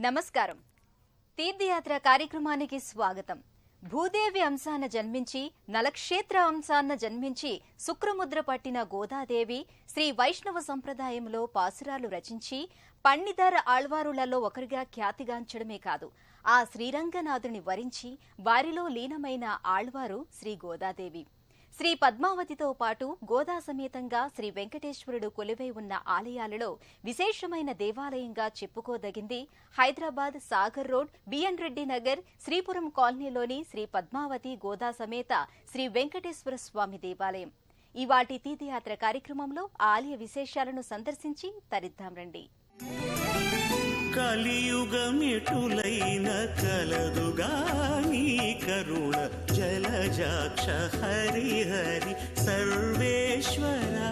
నమస్కారం. తీర్థయాత్ర కార్యక్రమానికి స్వాగతం. భూదేవి అంశాన జన్మించి నలక్షేత్ర అంశాన జన్మించి శుక్రముద్ర పట్టిన గోదాదేవి శ్రీ వైష్ణవ సంప్రదాయంలో పాసురాలు రచించి పన్నిదర్ ఆళ్వారులలో ఒకరిగా ఖ్యాతిగాంచడమే కాదు, ఆ శ్రీరంగనాథుని వరించి వారిలో లీనమైన ఆళ్వారు శ్రీ గోదాదేవి. శ్రీ పద్మావతితో పాటు గోదా సమేతంగా శ్రీ వెంకటేశ్వరుడు కొలువై ఉన్న ఆలయాలలో విశేషమైన దేవాలయంగా చెప్పుకోదగింది హైదరాబాద్ సాగర్ రోడ్ బిఎన్ రెడ్డి నగర్ శ్రీపురం కాలనీలోని శ్రీ పద్మావతి గోదా సమేత శ్రీ వెంకటేశ్వర స్వామి దేవాలయం. ఇవాటి తీర్థయాత్ర కార్యక్రమంలో ఆలయ విశేషాలను సందర్శించి తరిద్దాం రండి. కలియుగమిటులైన కలదుగాని కరుణ జలజాక్ష హరి హరి సర్వేశ్వరా.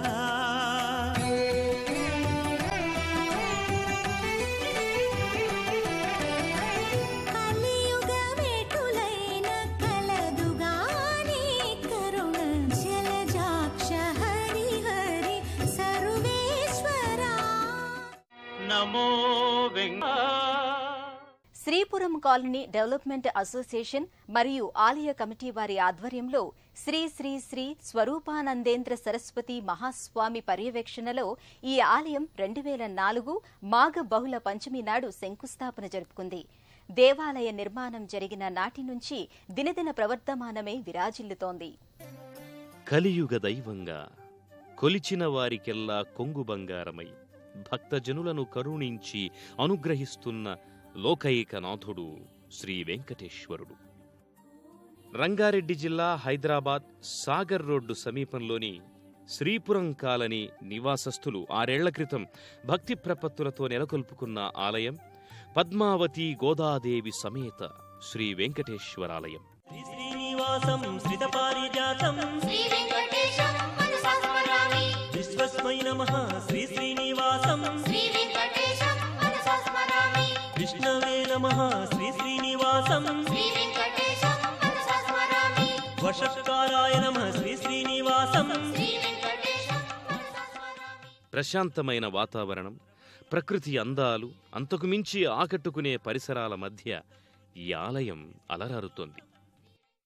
శ్రీపురం కాలనీ డెవలప్మెంట్ అసోసియేషన్ మరియు ఆలయ కమిటీ వారి ఆధ్వర్యంలో శ్రీ శ్రీ శ్రీ స్వరూపానందేంద్ర సరస్వతి మహాస్వామి పర్యవేక్షణలో ఈ ఆలయం 2004 మాఘ బహుళ పంచమి నాడు శంకుస్థాపన జరుపుకుంది. దేవాలయ నిర్మాణం జరిగిన నాటి నుంచి దినదిన ప్రవర్ధమానమే విరాజిల్లుతోంది. కలియుగ దైవంగా కొలిచిన వారికెల్లా కొంగు బంగారమై భక్తజనులను కరుణించి అనుగ్రహిస్తున్న లోకైకనాథుడు శ్రీ వెంకటేశ్వరుడు. రంగారెడ్డి జిల్లా హైదరాబాద్ సాగర్ రోడ్డు సమీపంలోని శ్రీపురం కాలనీ నివాసస్థులు 6 ఏళ్ల క్రితం భక్తి ప్రపత్తులతో నెలకొల్పుకున్న ఆలయం పద్మావతి గోదాదేవి సమేత శ్రీ వెంకటేశ్వరాలయం. విష్ణవే నమః శ్రీ శ్రీనివాసం, వశకారాయ నమః శ్రీ శ్రీనివాసం. ప్రశాంతమైన వాతావరణం, ప్రకృతి అందాలు, అంతకుమించి ఆకట్టుకునే పరిసరాల మధ్య ఈ ఆలయం అలరారుతోంది.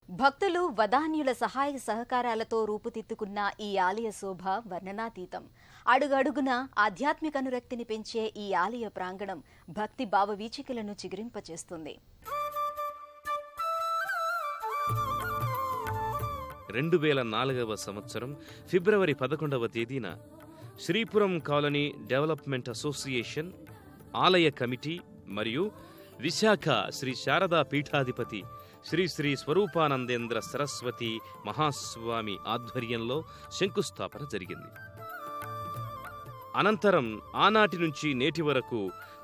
భక్తులు వదాన్యుల సహాయ సహకారాలతో రూపుదిద్దుకున్న ఈ ఆలయ శోభ వర్ణనాతీతం. అడుగడుగున ఆధ్యాత్మిక అనురక్తిని పెంచే ఈ ఆలయ ప్రాంగణం భక్తి భావవీచికలను చిగురింపచేస్తుంది. 2004వ సంవత్సరం ఫిబ్రవరి 11వ తేదీన శ్రీపురం కాలనీ డెవలప్మెంట్ అసోసియేషన్, ఆలయ కమిటీ మరియు విశాఖ శ్రీ శారదా పీఠాధిపతి శ్రీ శ్రీ స్వరూపానందేంద్ర సరస్వతి మహాస్వామి ఆధ్వర్యంలో శంకుస్థాపన జరిగింది. అనంతరం ఆనాటి నుంచి నేటి వరకు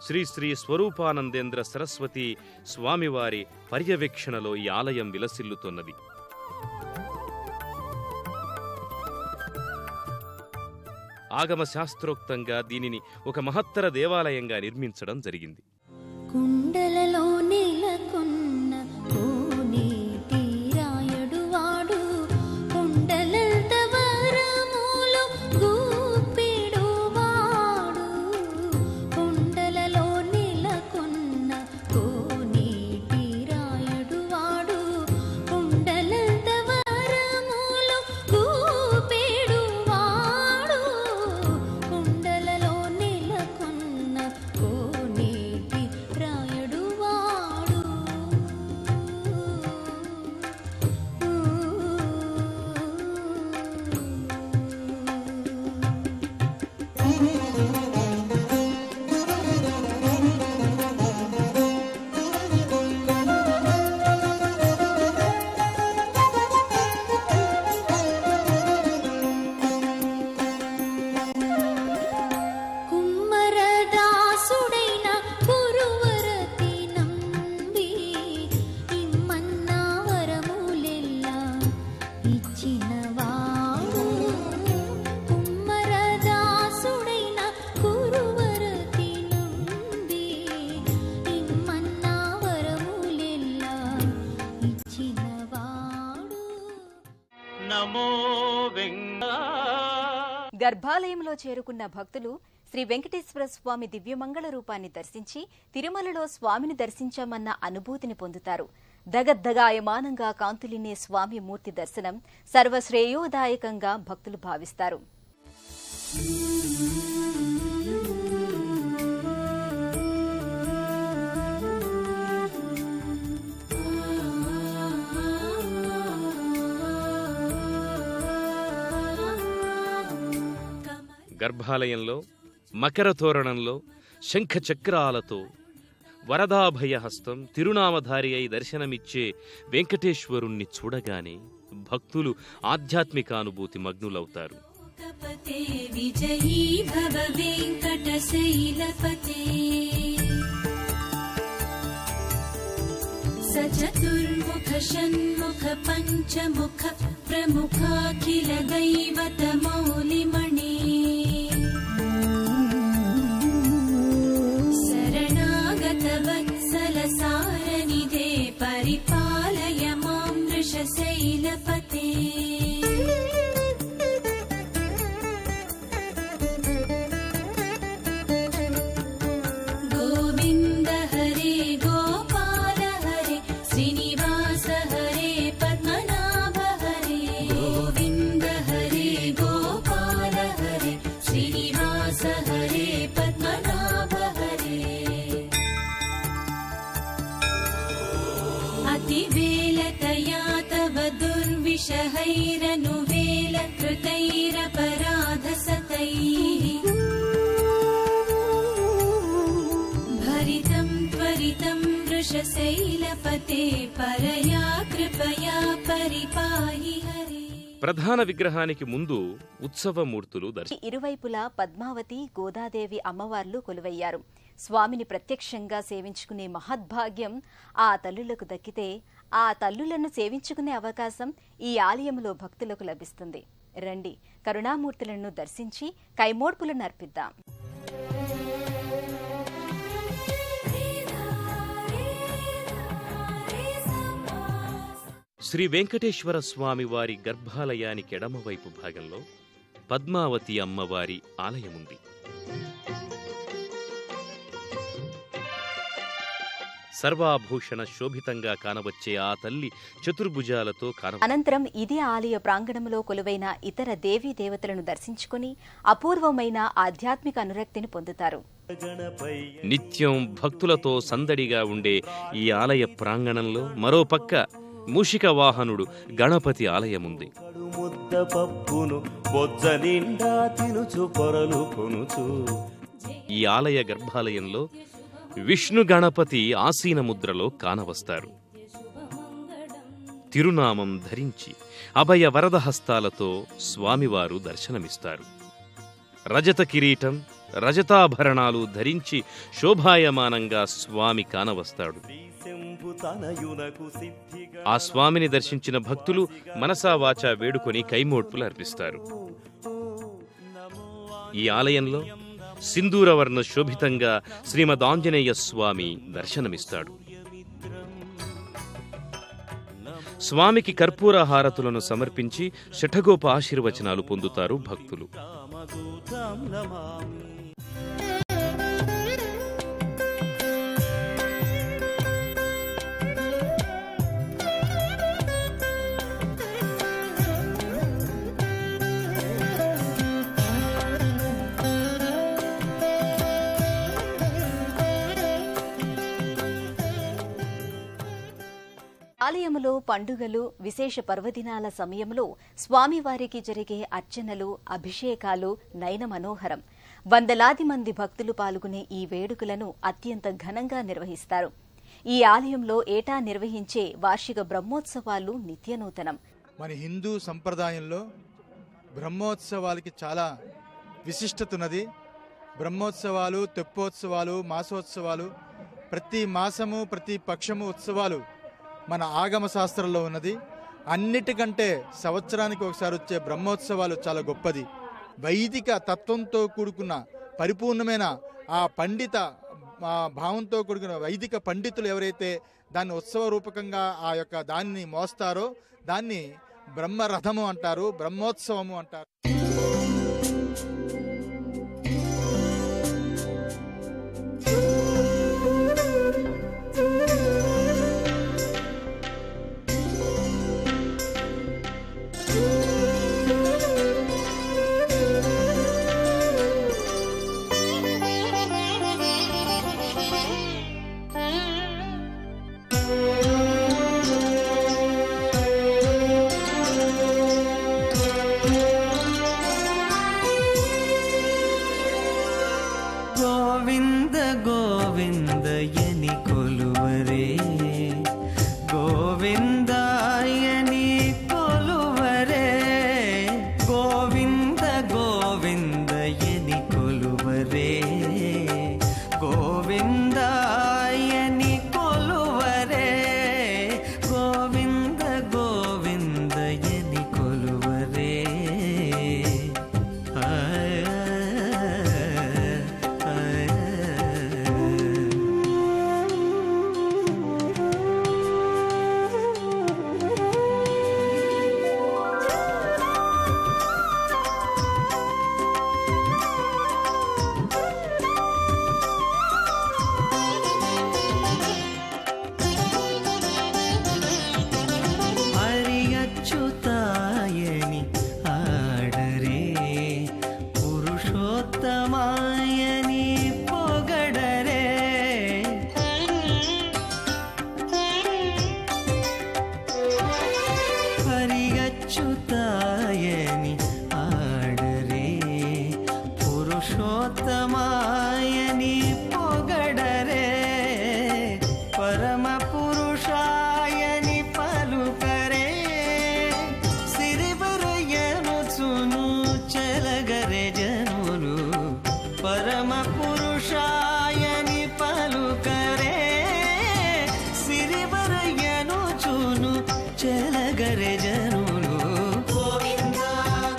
శ్రీ శ్రీ స్వరూపానందేంద్ర సరస్వతి స్వామివారి పర్యవేక్షణలో ఈ ఆలయం విలసిల్లుతున్నది. ఆగమ శాస్త్రోక్తంగా దీనిని ఒక మహత్తర దేవాలయంగా నిర్మించడం జరిగింది. కుండలలో నెలకొన్న కోనేటి రాయడు వాడు, కుండలంత వరములు గూపెడు వాడు. కుండలలో నెలకొన్న కోనేటి రాయడు వాడు, కుండలంత వరములు గూపెడు వాడు. కుండలలో నెలకొన్న కోనేటి రాయడు వాడు. కుమ్మరదాసుడైన కురువరతి నంబి ఇమ్మన్న వరములెల్లా ఇచ్చినవాడు. కుమ్మరదాసుడైన కురువరతి నంబి ఇమ్మన్న వరములెల్లా ఇచ్చినవాడు. నమో వెంకట గర్భాలయంలో చేరుకున్న భక్తులు శ్రీ వెంకటేశ్వర స్వామి దివ్యమంగళ రూపాన్ని దర్శించి తిరుమలలో స్వామిని దర్శించామన్న అనుభూతిని పొందుతారు. దగద్దగాయమానంగా కాంతులినే స్వామి మూర్తి దర్శనం సర్వశ్రేయోదాయకంగా భక్తులు భావిస్తారు. గర్భాలయంలో మకర తోరణంలో శంఖచక్రాలతో వరదాభయహస్తం తిరునామధారి అయి దర్శనమిచ్చే వెంకటేశ్వరుణ్ణి చూడగానే భక్తులు ఆధ్యాత్మికానుభూతి మగ్నులవుతారు. సచతుర్ముఖ షణ్ముఖ పంచముఖ ప్రముఖాఖిల దైవత మౌలిమణి శరణాగత వత్సల సారనిధే పరిపాలయ మాం వృషశైలపతే. గోవింద హరే గోపాల హరే శ్రీనివాస హరే పద్మనాభ హరే. గోవింద హరే గోపాల హరే శ్రీనివాస హరే పద్మనాభ హరే. అతివేలతయా తవ దుర్విషహైరనువేల కృతైరపరాధసతైః భరితం త్వరితం వృషశైలపతే పరయా కృపయా పరిపాహి హరే. ప్రధాన విగ్రహానికి ముందు ఉత్సవమూర్తులు ఇరువైపులా పద్మావతి, గోదాదేవి అమ్మవార్లు కొలువయ్యారు. స్వామిని ప్రత్యక్షంగా సేవించుకునే మహద్భాగ్యం ఆ తల్లులకు దక్కితే ఆ తల్లులను సేవించుకునే అవకాశం ఈ ఆలయంలో భక్తులకు లభిస్తుంది. రండి, కరుణామూర్తులను దర్శించి కైమోడ్పులను అర్పిద్దాం. శ్రీ వెంకటేశ్వర స్వామి వారి గర్భాలయానికి ఎడమవైపు భాగంలో పద్మావతి అమ్మవారి ఆలయముంది. సర్వాభూషణ శోభితంగా కానవచ్చే ఆ తల్లి చతుర్భుజాలతో అనంతరం ఇదే ఆలయ ప్రాంగణంలో కొలువైన ఇతర దేవీ దేవతలను దర్శించుకుని అపూర్వమైన ఆధ్యాత్మిక అనురక్తిని పొందుతారు. నిత్యం భక్తులతో సందడిగా ఉండే ఈ ఆలయ ప్రాంగణంలో మరోపక్క మూషిక వాహనుడు గణపతి ఆలయముంది. ఈ ఆలయ గర్భాలయంలో విష్ణు గణపతి ఆసీన ముద్రలో కానవస్తారు. తిరునామం ధరించి అభయ వరదహస్తాలతో స్వామివారు దర్శనమిస్తారు. రజత కిరీటం, రజతాభరణాలు ధరించి శోభాయమానంగా స్వామి కానవస్తాడు. ఆ స్వామిని దర్శించిన భక్తులు మనసా వాచా వేడుకొని కైమోడ్పులు అర్పిస్తారు. ఈ ఆలయంలో సింధూరవర్ణ శోభితంగా శ్రీమదాంజనేయ స్వామి దర్శనమిస్తాడు. స్వామికి కర్పూర హారతులను సమర్పించి శఠగోప ఆశీర్వచనాలు పొందుతారు భక్తులు. ఆలయములో పండుగలు, విశేష పర్వదినాల సమయంలో స్వామివారికి జరిగే అర్చనలు, అభిషేకాలు నయన మనోహరం. వందలాది మంది భక్తులు పాల్గొనే ఈ వేడుకలను అత్యంత ఘనంగా నిర్వహిస్తారు. ఈ ఆలయంలో ఏటా నిర్వహించే వార్షిక బ్రహ్మోత్సవాలు నిత్యనూతనం. మన హిందూ సంప్రదాయంలో బ్రహ్మోత్సవాలకి చాలా విశిష్టత ఉన్నది. బ్రహ్మోత్సవాలు, తెప్పోత్సవాలు, మాసోత్సవాలు, ప్రతి మాసము ప్రతి పక్షము ఉత్సవాలు మన ఆగమ శాస్త్రంలో ఉన్నది. అన్నిటికంటే సంవత్సరానికి ఒకసారి వచ్చే బ్రహ్మోత్సవాలు చాలా గొప్పది. వైదిక తత్వంతో కూడుకున్న పరిపూర్ణమైన ఆ పండిత భావంతో కూడుకున్న వైదిక పండితులు ఎవరైతే దాన్ని ఉత్సవ రూపకంగా ఆ యొక్క దాన్ని మోస్తారో దాన్ని బ్రహ్మరథము అంటారు, బ్రహ్మోత్సవము అంటారు. అచ్యుతాయని ఆడరే, పురుషోత్తమాయని పొగడరే, పరమ పురుషాయని పలుకరే, సిరివరయనుచును చెలగరే జనులు, పరమ పురుషాయని పలుకరే, సిరివరయనుచును చెలగరే జనులు. గోవింద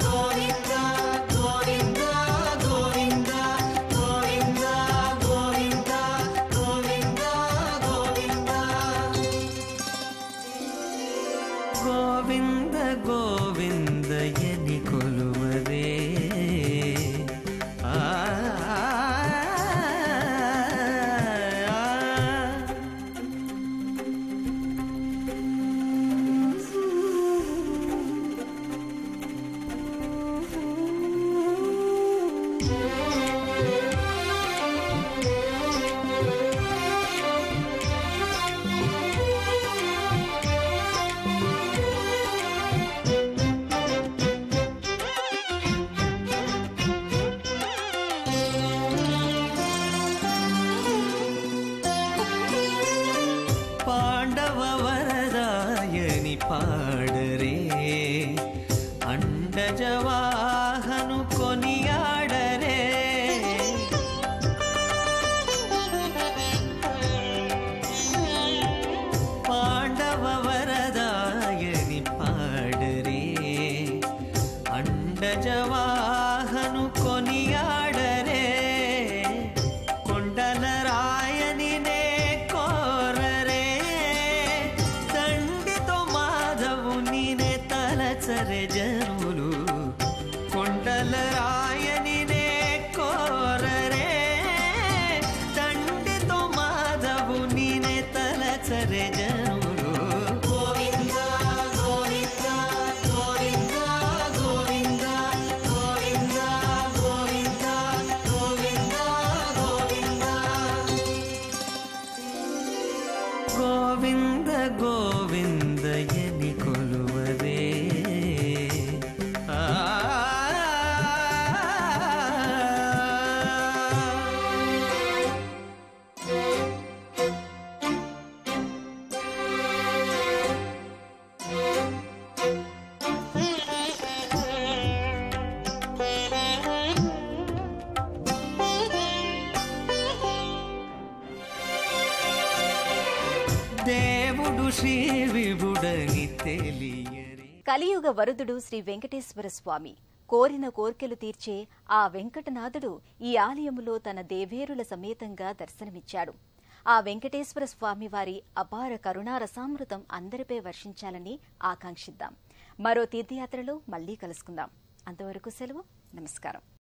గోవింద గోవింద గోవింద గోవింద గోవింద గోవింద గోవింద గోవింద యని కొలువరే. పాండవ వరదాయని పాడరే, అండజవాహను కొనియాడరే, పాండవ వరదాయని పాడరే, అండజవాహను కొనియాడరే, కొండల రాయని నే కోరరే, తండ్రితో మాధవుని నే తలచరే జనులు, కొండల రాయని నే కోరరే, తండ్రితో మాధవుని నే తలచరే జనులు. గోవింద గోవింద గోవింద గోవింద గోవింద గోవింద గోవింద గోవింద గోవింద యని కొలువరే. దేవుడు శ్రీ విభుడని తెలియరే. కలియుగ వరుదుడు శ్రీ వెంకటేశ్వర స్వామి కోరిన కోర్కెలు తీర్చే ఆ వెంకటనాథుడు ఈ ఆలయములో తన దేవేరుల సమేతంగా దర్శనమిచ్చాడు. ఆ వెంకటేశ్వర స్వామి వారి అపార కరుణారసామృతం అందరిపై వర్షించాలని ఆకాంక్షిద్దాం. మరో తీర్థయాత్రలో మళ్లీ కలుసుకుందాం. అంతవరకు సెలవు. నమస్కారం.